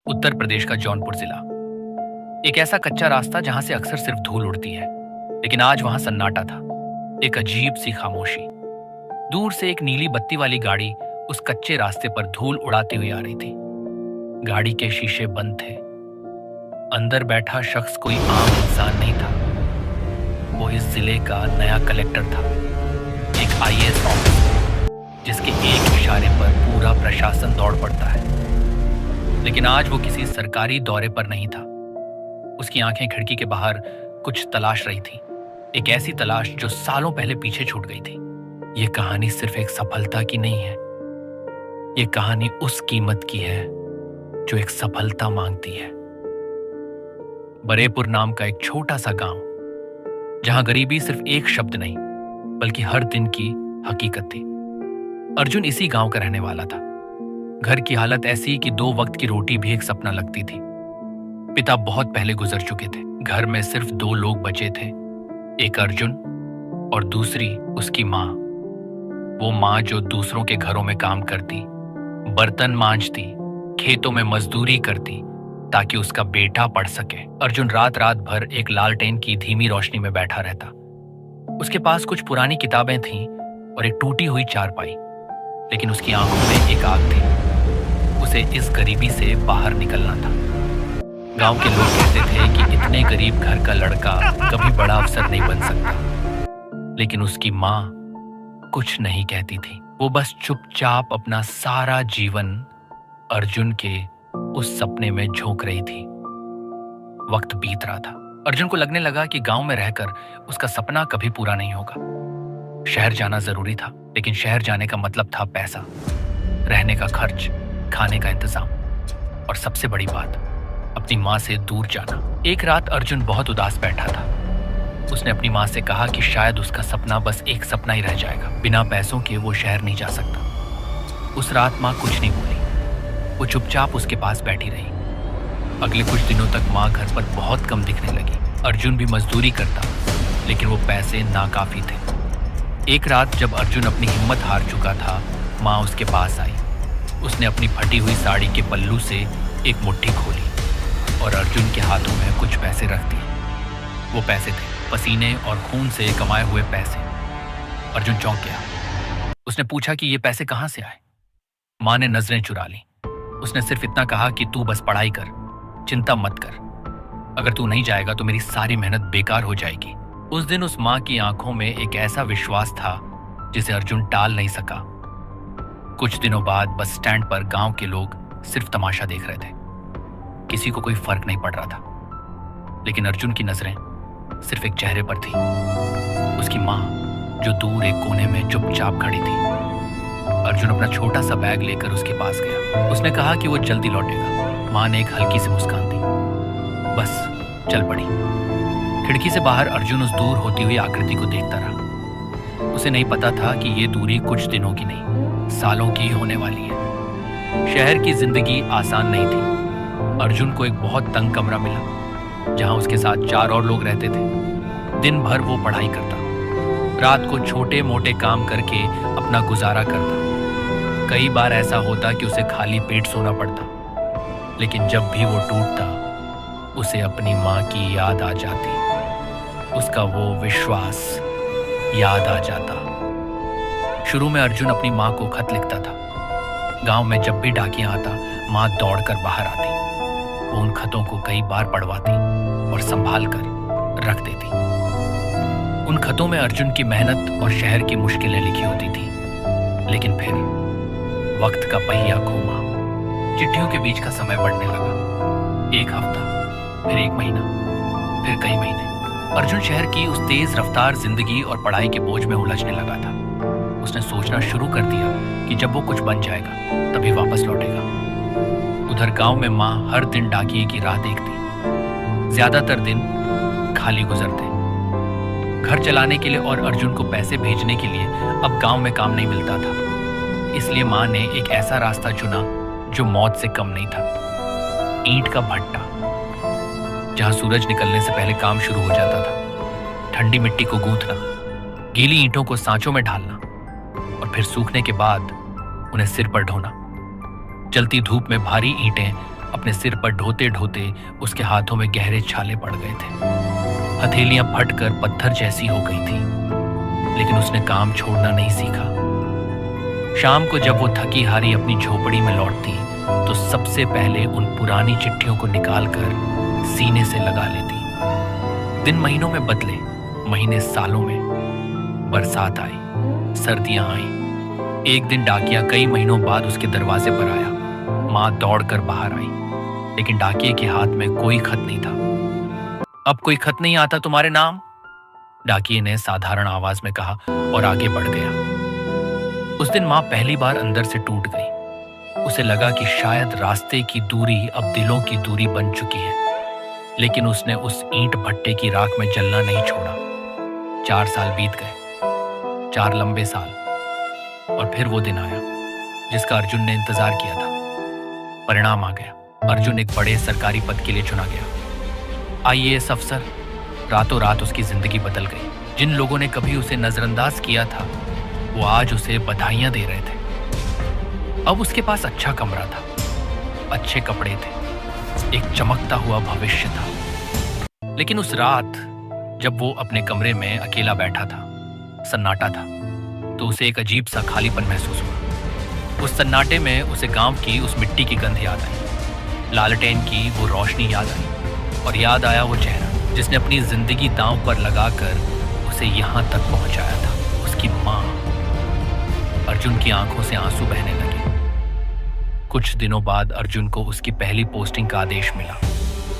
उत्तर प्रदेश का जौनपुर जिला। एक ऐसा कच्चा रास्ता जहां से अक्सर सिर्फ धूल उड़ती है, लेकिन आज वहां सन्नाटा था। एक अजीब सी खामोशी। दूर से एक नीली बत्ती वाली गाड़ी उस कच्चे रास्ते पर धूल उड़ाती हुई आ रही थी। गाड़ी के शीशे बंद थे। अंदर बैठा शख्स कोई आम इंसान नहीं था। वो इस जिले का नया कलेक्टर था, एक आईएएस ऑफिसर जिसके एक इशारे पर पूरा प्रशासन दौड़ पड़ता है। लेकिन आज वो किसी सरकारी दौरे पर नहीं था। उसकी आंखें खिड़की के बाहर कुछ तलाश रही थी, एक ऐसी तलाश जो सालों पहले पीछे छूट गई थी। ये कहानी सिर्फ एक सफलता की नहीं है, ये कहानी उस कीमत की है जो एक सफलता मांगती है। बरेपुर नाम का एक छोटा सा गांव, जहां गरीबी सिर्फ एक शब्द नहीं बल्कि हर दिन की हकीकत थी। अर्जुन इसी गांव का रहने वाला था। घर की हालत ऐसी कि 2 वक्त की रोटी भी एक सपना लगती थी। पिता बहुत पहले गुजर चुके थे। घर में सिर्फ 2 लोग बचे थे, एक अर्जुन और दूसरी उसकी माँ। वो माँ जो दूसरों के घरों में काम करती, बर्तन मांजती, खेतों में मजदूरी करती ताकि उसका बेटा पढ़ सके। अर्जुन रात रात भर एक लालटेन की धीमी रोशनी में बैठा रहता। उसके पास कुछ पुरानी किताबें थीं और एक टूटी हुई चारपाई, लेकिन उसकी आंखों में एक आग थी। उसे इस गरीबी से बाहर निकलना था। गांव के लोग कहते थे कि इतने गरीब घर का लड़का कभी बड़ा अफसर नहीं बन सकता, लेकिन उसकी माँ कुछ नहीं कहती थी। वो बस चुपचाप अपना सारा जीवन अर्जुन के उस सपने में झोंक रही थी। वक्त बीत रहा था। अर्जुन को लगने लगा कि गांव में रहकर उसका सपना कभी पूरा नहीं होगा। शहर जाना जरूरी था, लेकिन शहर जाने का मतलब था पैसा, रहने का खर्च, खाने का इंतजाम और सबसे बड़ी बात, अपनी माँ से दूर जाना। एक रात अर्जुन बहुत उदास बैठा था। उसने अपनी माँ से कहा कि शायद उसका सपना बस एक सपना ही रह जाएगा। बिना पैसों के वो शहर नहीं जा सकता। उस रात माँ कुछ नहीं बोली। वो चुपचाप उसके पास बैठी रही। अगले कुछ दिनों तक माँ घर पर बहुत कम दिखने लगी। अर्जुन भी मजदूरी करता, लेकिन वो पैसे नाकाफी थे। एक रात जब अर्जुन अपनी हिम्मत हार चुका था, माँ उसके पास आई। उसने अपनी फटी हुई साड़ी के पल्लू से एक मुट्ठी खोली और अर्जुन के हाथों में कुछ पैसे रख दिए। वो पैसे थे पसीने और खून से कमाए हुए पैसे। अर्जुन चौंक गया। उसने पूछा कि ये पैसे कहाँ से आए। माँ ने नजरें चुरा ली। उसने सिर्फ इतना कहा कि तू बस पढ़ाई कर, चिंता मत कर। अगर तू नहीं जाएगा तो मेरी सारी मेहनत बेकार हो जाएगी। उस दिन उस माँ की आंखों में एक ऐसा विश्वास था जिसे अर्जुन टाल नहीं सका। कुछ दिनों बाद बस स्टैंड पर गांव के लोग सिर्फ तमाशा देख रहे थे। किसी को कोई फर्क नहीं पड़ रहा था, लेकिन अर्जुन की नजरें सिर्फ एक चेहरे पर थी, उसकी माँ जो दूर एक कोने में चुपचाप खड़ी थी। अर्जुन अपना छोटा सा बैग लेकर उसके पास गया। उसने कहा कि वो जल्दी लौटेगा। माँ ने एक हल्की सी मुस्कान दी, बस चल पड़ी। खिड़की से बाहर अर्जुन उस दूर होती हुई आकृति को देखता रहा। उसे नहीं पता था कि ये दूरी कुछ दिनों की नहीं, सालों की होने वाली है। शहर की जिंदगी आसान नहीं थी। अर्जुन को एक बहुत तंग कमरा मिला, जहां उसके साथ 4 और लोग रहते थे। दिन भर वो पढ़ाई करता, रात को छोटे मोटे काम करके अपना गुजारा करता। कई बार ऐसा होता कि उसे खाली पेट सोना पड़ता, लेकिन जब भी वो टूटता, उसे अपनी माँ की याद आ जाती, उसका वो विश्वास याद आ जाता। शुरू में अर्जुन अपनी माँ को खत लिखता था। गांव में जब भी डाकिया आता, माँ दौड़कर बाहर आती। वो उन खतों को कई बार पढ़वाती और संभाल कर रख देती। उन खतों में अर्जुन की मेहनत और शहर की मुश्किलें लिखी होती थी। लेकिन फिर वक्त का पहिया घूमा। चिट्ठियों के बीच का समय बढ़ने लगा। 1 हफ्ता, फिर 1 महीना, फिर कई महीने। अर्जुन शहर की उस तेज रफ्तार जिंदगी और पढ़ाई के बोझ में उलझने लगा था। उसने सोचना शुरू कर दिया कि जब वो कुछ बन जाएगा तभी वापस लौटेगा। उधर गांव में माँ हर दिन डाकिये की राह देखती। ज्यादातर दिन खाली गुजरते। घर चलाने के लिए और अर्जुन को पैसे भेजने के लिए अब गांव में काम नहीं मिलता था। इसलिए माँ ने एक ऐसा रास्ता चुना जो मौत से कम नहीं था। ईंट का भट्टा, जहां सूरज निकलने से पहले काम शुरू हो जाता था। ठंडी मिट्टी को गूंथना, गीली ईंटों को सांचों में ढालना फिर सूखने के बाद उन्हें सिर पर ढोना। जलती धूप में भारी ईंटें अपने सिर पर ढोते ढोते उसके हाथों में गहरे छाले पड़ गए थे। हथेलियां फटकर पत्थर जैसी हो गई थी, लेकिन उसने काम छोड़ना नहीं सीखा। शाम को जब वो थकी हारी अपनी झोपड़ी में लौटती तो सबसे पहले उन पुरानी चिट्ठियों को निकालकर सीने से लगा लेती। दिन महीनों में बदले, महीने सालों में। बरसात आई, सर्दियां आईं। एक दिन डाकिया कई महीनों बाद उसके दरवाजे पर आया। माँ दौड़कर बाहर आई, लेकिन डाकिये के हाथ में कोई खत नहीं था। अब कोई खत नहीं आता तुम्हारे नाम? डाकिये ने साधारण आवाज में कहा और आगे बढ़ गया। उस दिन माँ पहली बार अंदर से टूट गई। उसे लगा कि शायद रास्ते की दूरी अब दिलों की दूरी बन चुकी है, लेकिन उसने उस ईंट भट्टे की राख में जलना नहीं छोड़ा। 4 साल बीत गए, 4 लंबे साल, और फिर वो दिन आया जिसका अर्जुन ने इंतजार किया था। परिणाम आ गया। अर्जुन एक बड़े सरकारी पद के लिए चुना गया। IAS अफसर। रातों रात उसकी जिंदगी बदल गई। जिन लोगों ने कभी उसे नजरअंदाज किया था, वो आज उसे बधाइयां दे रहे थे। अब उसके पास अच्छा कमरा था, अच्छे कपड़े थे, एक चमकता हुआ भविष्य था। लेकिन उस रात जब वो अपने कमरे में अकेला बैठा था, सन्नाटा था, तो उसे एक अजीब सा खालीपन महसूस हुआ। उस सन्नाटे में उसे गांव की उस मिट्टी की गंध याद आई, लालटेन की वो रोशनी याद आई, और याद आया वो चेहरा जिसने अपनी जिंदगी दांव पर लगाकर उसे यहां तक पहुंचाया था, उसकी मां। अर्जुन की आंखों से आंसू बहने लगे। कुछ दिनों बाद अर्जुन को उसकी पहली पोस्टिंग का आदेश मिला।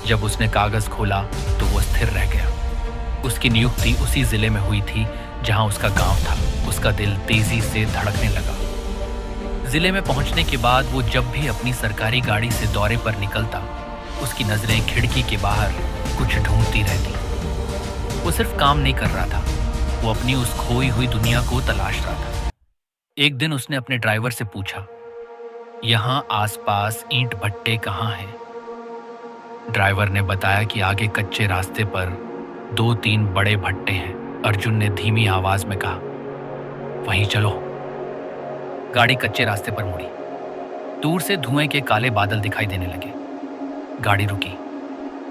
जब उसने कागज खोला तो वो स्थिर रह गया। उसकी नियुक्ति उसी जिले में हुई थी जहां उसका गांव था। उसका दिल तेजी से धड़कने लगा। जिले में पहुंचने के बाद वो जब भी अपनी सरकारी गाड़ी से दौरे पर निकलता, उसकी नजरें खिड़की के बाहर कुछ ढूंढती रहती। वो सिर्फ काम नहीं कर रहा था, वो अपनी उस खोई हुई दुनिया को तलाश रहा था। एक दिन उसने अपने ड्राइवर से पूछा, यहाँ आसपास ईंट भट्टे कहाँ हैं? ड्राइवर ने बताया कि आगे कच्चे रास्ते पर 2-3 बड़े भट्टे हैं। अर्जुन ने धीमी आवाज में कहा, वहीं चलो। गाड़ी कच्चे रास्ते पर मुड़ी। दूर से धुएं के काले बादल दिखाई देने लगे। गाड़ी रुकी।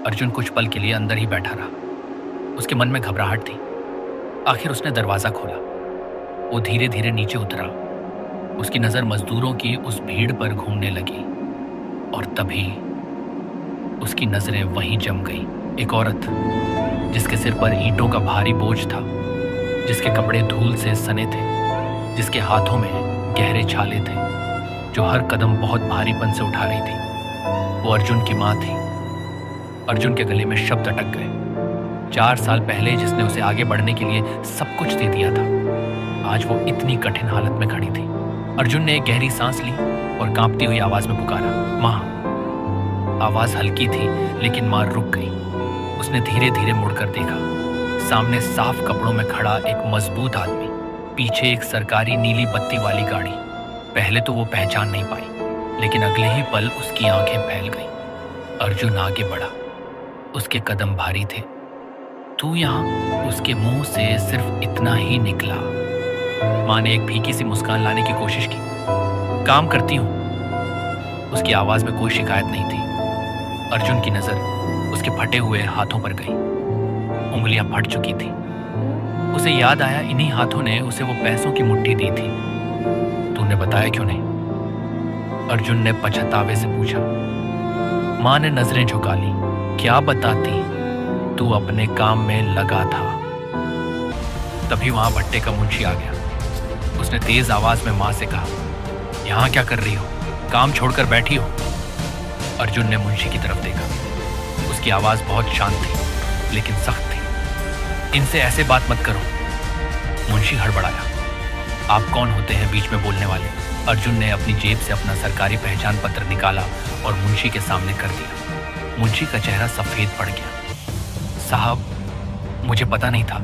अर्जुन कुछ पल के लिए अंदर ही बैठा रहा। उसके मन में घबराहट थी। आखिर उसने दरवाजा खोला। वो धीरे धीरे नीचे उतरा। उसकी नजर मजदूरों की उस भीड़ पर घूमने लगी, और तभी उसकी नजरें वहीं जम गई। एक औरत जिसके सिर पर ईंटों का भारी बोझ था, जिसके कपड़े धूल से सने थे, जिसके हाथों में गहरे छाले थे, जो हर कदम बहुत भारीपन से उठा रही थी, वो अर्जुन की मां थी। अर्जुन के गले में शब्द अटक गए। 4 साल पहले जिसने उसे आगे बढ़ने के लिए सब कुछ दे दिया था, आज वो इतनी कठिन हालत में खड़ी थी। अर्जुन ने एक गहरी सांस ली और कांपती हुई आवाज में पुकारा, मां। आवाज हल्की थी, लेकिन मां रुक गई। उसने धीरे धीरे मुड़कर देखा। सामने साफ कपड़ों में खड़ा एक मजबूत आदमी, पीछे एक सरकारी नीली बत्ती वाली गाड़ी। पहले तो वो पहचान नहीं पाई, लेकिन अगले ही पल उसकी आंखें फैल गईं। अर्जुन आगे बढ़ा। उसके कदम भारी थे। तू यहाँ? उसके मुंह से सिर्फ इतना ही निकला। मां ने एक फीकी सी मुस्कान लाने की कोशिश की। काम करती हूं। उसकी आवाज में कोई शिकायत नहीं थी। अर्जुन की नजर उसके फटे हुए हाथों पर गई। उंगलियां फट चुकी थी। उसे याद आया, इन्हीं हाथों ने उसे वो पैसों की मुट्ठी दी थी। तूने बताया क्यों नहीं? अर्जुन ने पछतावे से पूछा। मां ने नजरें झुका ली। क्या बताती, तू अपने काम में लगा था। तभी वहां भट्टे का मुंशी आ गया। उसने तेज आवाज में मां से कहा, यहां क्या कर रही हो? काम छोड़कर बैठी हो? अर्जुन ने मुंशी की तरफ देखा। उसकी आवाज बहुत शांत थी, लेकिन सख्त थी। इनसे ऐसे बात मत करो। मुंशी हड़बड़ाया। आप कौन होते हैं बीच में बोलने वाले? अर्जुन ने अपनी जेब से अपना सरकारी पहचान पत्र निकाला और मुंशी के सामने कर दिया। मुंशी का चेहरा सफेद पड़ गया। साहब, मुझे पता नहीं था।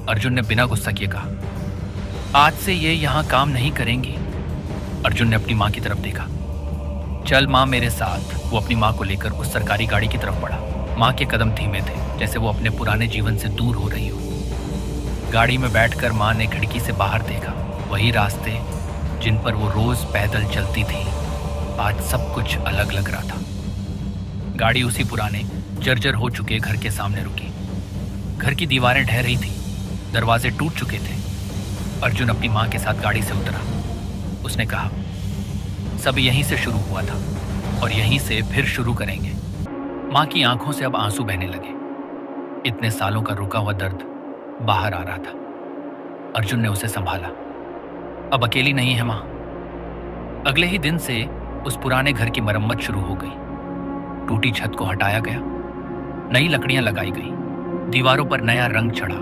अर्जुन ने बिना गुस्सा किए कहा। आज से ये यहाँ काम नहीं करेंगी। अर्जुन ने अपनी माँ की तरफ देखा। चल माँ मेरे साथ। वो अपनी माँ को लेकर उस सरकारी गाड़ी की तरफ बढ़ा। माँ के कदम धीमे थे, जैसे वो अपने पुराने जीवन से दूर हो रही हो। गाड़ी में बैठकर माँ ने खिड़की से बाहर देखा। वही रास्ते जिन पर वो रोज पैदल चलती थी, आज सब कुछ अलग लग रहा था। गाड़ी उसी पुराने जर्जर हो चुके घर के सामने रुकी। घर की दीवारें ढह रही थी, दरवाजे टूट चुके थे। अर्जुन अपनी माँ के साथ गाड़ी से उतरा। उसने कहा, सब यहीं से शुरू हुआ था और यहीं से फिर शुरू करेंगे। माँ की आंखों से अब आंसू बहने लगे। इतने सालों का रुका हुआ दर्द बाहर आ रहा था। अर्जुन ने उसे संभाला। अब अकेली नहीं है माँ। अगले ही दिन से उस पुराने घर की मरम्मत शुरू हो गई। टूटी छत को हटाया गया, नई लकड़ियां लगाई गई, दीवारों पर नया रंग चढ़ा।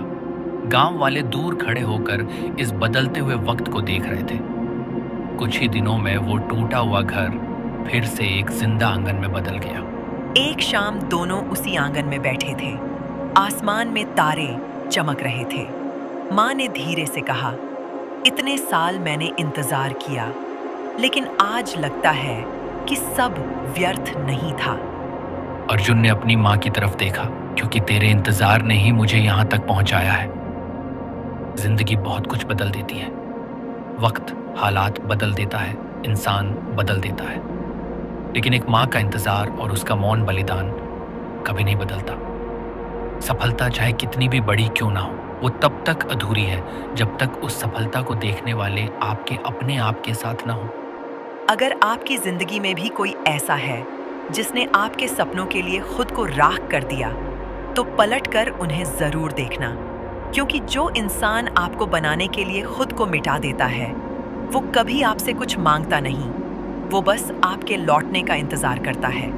गांव वाले दूर खड़े होकर इस बदलते हुए वक्त को देख रहे थे। कुछ ही दिनों में वो टूटा हुआ घर फिर से एक जिंदा आंगन में बदल गया। एक शाम दोनों उसी आंगन में बैठे थे। आसमान में तारे चमक रहे थे। माँ ने धीरे से कहा, इतने साल मैंने इंतजार किया, लेकिन आज लगता है कि सब व्यर्थ नहीं था। अर्जुन ने अपनी माँ की तरफ देखा, क्योंकि तेरे इंतजार ने ही मुझे यहाँ तक पहुँचाया है। जिंदगी बहुत कुछ बदल देती है। वक्त हालात बदल देता है, इंसान बदल देता है, लेकिन एक माँ का इंतजार और उसका मौन बलिदान कभी नहीं बदलता। सफलता चाहे कितनी भी बड़ी क्यों ना हो, वो तब तक अधूरी है जब तक उस सफलता को देखने वाले आपके अपने आप के साथ ना हो। अगर आपकी जिंदगी में भी कोई ऐसा है जिसने आपके सपनों के लिए खुद को राख कर दिया, तो पलट कर उन्हें जरूर देखना, क्योंकि जो इंसान आपको बनाने के लिए खुद को मिटा देता है, वो कभी आपसे कुछ मांगता नहीं। वो बस आपके लौटने का इंतजार करता है।